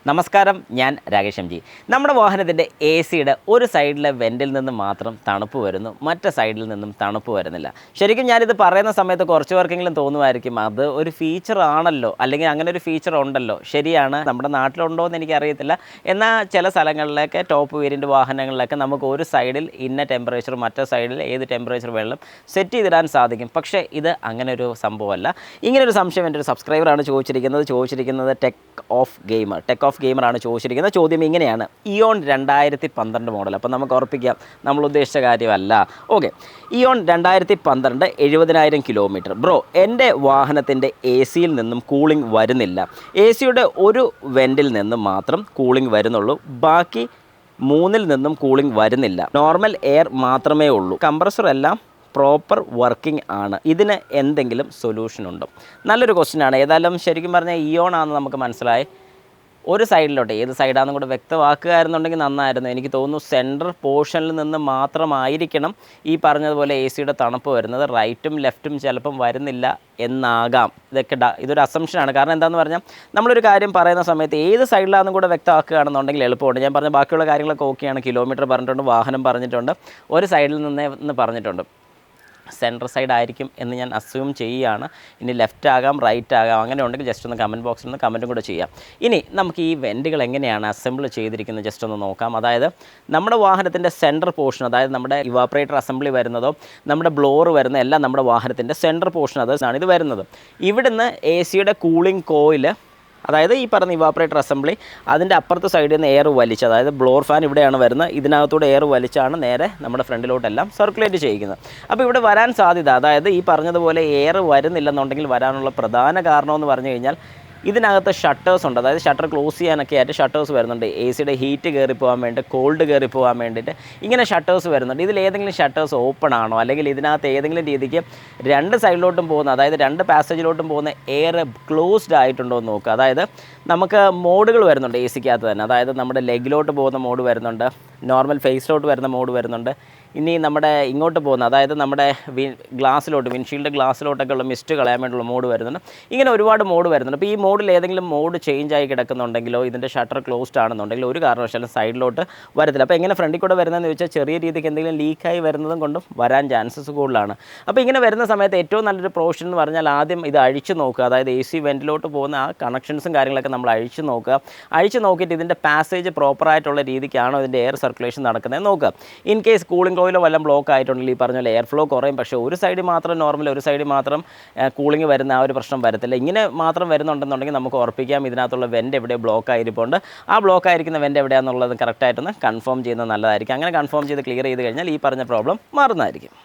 നമസ്കാരം, ഞാൻ Rakesh M G. നമ്മുടെ വാഹനത്തിൻ്റെ എ സിയുടെ ഒരു സൈഡിലെ വെൻറ്റിൽ നിന്ന് മാത്രം തണുപ്പ് വരുന്നു, മറ്റേ സൈഡിൽ നിന്നും തണുപ്പ് വരുന്നില്ല. ശരിക്കും ഞാനിത് പറയുന്ന സമയത്ത് കുറച്ച് പേർക്കെങ്കിലും തോന്നുമായിരിക്കും അത് ഒരു ഫീച്ചർ ആണല്ലോ, അല്ലെങ്കിൽ അങ്ങനെ ഒരു ഫീച്ചർ ഉണ്ടല്ലോ. ശരിയാണ്, നമ്മുടെ നാട്ടിലുണ്ടോ എന്ന് എനിക്കറിയത്തില്ല. എന്നാൽ ചില സ്ഥലങ്ങളിലൊക്കെ ടോപ്പ് വേരിയൻ്റ് വാഹനങ്ങളിലൊക്കെ നമുക്ക് ഒരു സൈഡിൽ ഇന്ന ടെമ്പറേച്ചർ, മറ്റേ സൈഡിൽ ഏത് ടെമ്പറേച്ചർ വെള്ളം സെറ്റ് ചെയ്തിടാൻ സാധിക്കും. പക്ഷേ ഇത് അങ്ങനെ ഒരു സംഭവമല്ല. ഇങ്ങനൊരു സംശയം എൻ്റെ ഒരു സബ്സ്ക്രൈബറാണ് ചോദിച്ചിരിക്കുന്നത് ടെക് ഓഫ് ഗെയിമറാണ് ചോദിച്ചിരിക്കുന്നത്. ചോദ്യം ഇങ്ങനെയാണ്: ഇയോൺ 2012 മോഡൽ. അപ്പോൾ നമുക്ക് ഉറപ്പിക്കാം നമ്മൾ ഉദ്ദേശിച്ച കാര്യമല്ല. Okay, Eon 2012 70,000 kilometre. ബ്രോ, എൻ്റെ വാഹനത്തിൻ്റെ എ സിയിൽ നിന്നും കൂളിംഗ് വരുന്നില്ല. എ സിയുടെ ഒരു വെൻറ്റിൽ നിന്നും മാത്രം കൂളിംഗ് വരുന്നുള്ളൂ, ബാക്കി 3ൽ നിന്നും കൂളിംഗ് വരുന്നില്ല. നോർമൽ എയർ മാത്രമേ ഉള്ളൂ. കംപ്രസർ എല്ലാം പ്രോപ്പർ വർക്കിംഗ് ആണ്. ഇതിന് എന്തെങ്കിലും സൊല്യൂഷൻ ഉണ്ടോ? നല്ലൊരു ക്വസ്റ്റ്യനാണ്. ഏതായാലും ശരിക്കും പറഞ്ഞാൽ ഇയോൺ ആണെന്ന് നമുക്ക് മനസ്സിലായി. ഒരു സൈഡിലോട്ട്, ഏത് സൈഡാണെന്നും കൂടെ വ്യക്തമാക്കുകയായിരുന്നുണ്ടെങ്കിൽ നന്നായിരുന്നു. എനിക്ക് തോന്നുന്നു സെൻട്രൽ പോർഷനിൽ നിന്ന് മാത്രമായിരിക്കണം ഈ പറഞ്ഞതുപോലെ എ സിയുടെ തണുപ്പ് വരുന്നത്. റൈറ്റും ലെഫ്റ്റും ചിലപ്പം വരുന്നില്ല എന്നാകാം. ഇതൊരു അസംഷനാണ്. കാരണം എന്താണെന്ന് പറഞ്ഞാൽ നമ്മളൊരു കാര്യം പറയുന്ന സമയത്ത് ഏത് സൈഡിലാണെന്നും കൂടെ വ്യക്തമാക്കുകയാണെന്നുണ്ടെങ്കിൽ എളുപ്പമുണ്ട്. ഞാൻ പറഞ്ഞ ബാക്കിയുള്ള കാര്യങ്ങളൊക്കെ ഓക്കെയാണ്. കിലോമീറ്റർ പറഞ്ഞിട്ടുണ്ട്, വാഹനം പറഞ്ഞിട്ടുണ്ട്, ഒരു സൈഡിൽ നിന്ന് പറഞ്ഞിട്ടുണ്ട്. സെൻട്രൽ സൈഡ് ആയിരിക്കും എന്ന് ഞാൻ അസ്യൂം ചെയ്യുകയാണ്. ഇനി ലെഫ്റ്റ് ആകാം, റൈറ്റ് ആകാം. അങ്ങനെ ഉണ്ടെങ്കിൽ ജസ്റ്റ് ഒന്ന് കമൻറ്റ് ബോക്സിൽ നിന്ന് കമൻറ്റും കൂടെ ചെയ്യാം. ഇനി നമുക്ക് ഈ വെൻറ്റുകൾ എങ്ങനെയാണ് അസംബിൾ ചെയ്തിരിക്കുന്നത് ജസ്റ്റ് ഒന്ന് നോക്കാം. അതായത് നമ്മുടെ വാഹനത്തിൻ്റെ സെൻട്രൽ പോർഷൻ, അതായത് നമ്മുടെ ഇവാപ്പറേറ്റർ അസംബ്ലി വരുന്നതോ നമ്മുടെ ബ്ലോർ വരുന്ന എല്ലാം നമ്മുടെ വാഹനത്തിൻ്റെ സെൻട്രൽ പോർഷൻ അതാണ് ഇത് വരുന്നത്. ഇവിടുന്ന് എ സിയുടെ കൂളിംഗ് കോയിൽ, അതായത് ഈ പറഞ്ഞ ഇവാപ്പറേറ്റർ അസംബ്ലി, അതിൻ്റെ അപ്പുറത്തെ സൈഡിൽ നിന്ന് എയർ വലിച്ച്, അതായത് ബ്ലോർ ഫാൻ ഇവിടെയാണ് വരുന്നത്, ഇതിനകത്തൂടെ എയർ വലിച്ചാണ് നേരെ നമ്മുടെ ഫ്രണ്ടിലോട്ടെല്ലാം സർക്കുലേറ്റ് ചെയ്യിക്കുന്നത്. അപ്പോൾ ഇവിടെ വരാൻ സാധ്യത, അതായത് ഈ പറഞ്ഞതുപോലെ എയർ വരുന്നില്ലെന്നുണ്ടെങ്കിൽ വരാനുള്ള പ്രധാന കാരണമെന്ന് പറഞ്ഞു കഴിഞ്ഞാൽ ഇതിനകത്ത് ഷട്ടേഴ്സ് ഉണ്ട്. അതായത് ഷട്ടർ ക്ലോസ് ചെയ്യാനൊക്കെ ആയിട്ട് ഷട്ടേഴ്സ് വരുന്നുണ്ട്. എ സിയുടെ ഹീറ്റ് കയറി പോകാൻ വേണ്ടി, കോൾഡ് കയറി പോകാൻ വേണ്ടിയിട്ട് ഇങ്ങനെ ഷട്ടേഴ്സ് വരുന്നുണ്ട്. ഇതിലേതെങ്കിലും ഷട്ടേഴ്സ് ഓപ്പൺ ആണോ, അല്ലെങ്കിൽ ഇതിനകത്ത് ഏതെങ്കിലും രീതിക്ക് രണ്ട് സൈഡിലോട്ടും പോകുന്ന, അതായത് രണ്ട് പാസേജിലോട്ടും പോകുന്ന എയർ ക്ലോസ്ഡ് ആയിട്ടുണ്ടോ എന്ന് നോക്കുക. അതായത് നമുക്ക് മോഡുകൾ വരുന്നുണ്ട് എ സിക്കകത്ത് തന്നെ. അതായത് നമ്മുടെ ലെഗിലോട്ട് പോകുന്ന മോഡ് വരുന്നുണ്ട്, നോർമൽ ഫേസിലോട്ട് വരുന്ന മോഡ് വരുന്നുണ്ട്, ഇനി നമ്മുടെ ഇങ്ങോട്ട് പോകുന്ന, അതായത് നമ്മുടെ ഗ്ലാസ്സിലോട്ട്, വിൻഷീൽഡ് ഗ്ലാസ്സിലോട്ടൊക്കെ ഉള്ള മിസ്റ്റ് കളയാൻ വേണ്ടിയുള്ള മോഡ് വരുന്നുണ്ട്. ഇങ്ങനെ ഒരുപാട് മോഡ് വരുന്നുണ്ട്. അപ്പോൾ ഈ മോഡിൽ ഏതെങ്കിലും മോഡ് ചേഞ്ച് ആയി കിടക്കുന്നുണ്ടെങ്കിലോ, ഇതിൻ്റെ ഷട്ടർ ക്ലോസ്ഡ് ആണെന്നുണ്ടെങ്കിലോ ഒരു കാരണവശാലും സൈഡിലോട്ട് വരത്തില്ല. അപ്പോൾ എങ്ങനെ ഫ്രണ്ടിൽ കൂടെ വരുന്നതെന്ന് ചോദിച്ചാൽ ചെറിയ രീതിക്ക് എന്തെങ്കിലും ലീക്കായി വരുന്നതും കൊണ്ടും വരാൻ ചാൻസസ് കൂടുതലാണ്. അപ്പോൾ ഇങ്ങനെ വരുന്ന സമയത്ത് ഏറ്റവും നല്ലൊരു പ്രൊവിഷൻ എന്ന് പറഞ്ഞാൽ ആദ്യം ഇത് അഴിച്ചു നോക്കുക. അതായത് എ സി വെൻറ്റിലോട്ട് പോകുന്ന ആ കണക്ഷൻസും കാര്യങ്ങളൊക്കെ നമ്മൾ അഴിച്ചു നോക്കുക. അഴിച്ചു നോക്കിയിട്ട് ഇതിൻ്റെ പാസേജ് പ്രോപ്പറായിട്ടുള്ള രീതിക്കാണോ ഇതിൻ്റെ എയർ സർക്കുലേഷൻ നടക്കുന്നത് നോക്കുക. ഇൻ കേസ് കൂളിംഗ് കോയിലോ വല്ലതും ബ്ലോക്ക് ആയിട്ടുണ്ടെങ്കിൽ ഈ പറഞ്ഞ പോലെ എയർ ഫ്ലോ കുറയും. പക്ഷേ ഒരു സൈഡിൽ മാത്രം നോർമൽ, ഒരു സൈഡിൽ മാത്രം കൂളിംഗ് വരുന്ന ആ ഒരു പ്രശ്നം വരത്തില്ല. ഇങ്ങനെ മാത്രം വരുന്നുണ്ടെന്നുണ്ടെങ്കിൽ നമുക്ക് ഉറപ്പിക്കാം ഇതിനകത്തുള്ള വെൻ്റ് എവിടെ ബ്ലോക്ക് ആയിരിപ്പുണ്ട്. ആ ബ്ലോക്ക് ആയിരിക്കുന്ന വെൻ്റ് എവിടെയാണെന്നുള്ളത് കറക്റ്റായിട്ടൊന്ന് കൺഫേം ചെയ്യുന്നത് നല്ലതായിരിക്കും. അങ്ങനെ കൺഫേം ചെയ്ത് ക്ലിയർ ചെയ്ത് കഴിഞ്ഞാൽ ഈ പറഞ്ഞ പ്രോബ്ലം മാറുന്നതായിരിക്കും.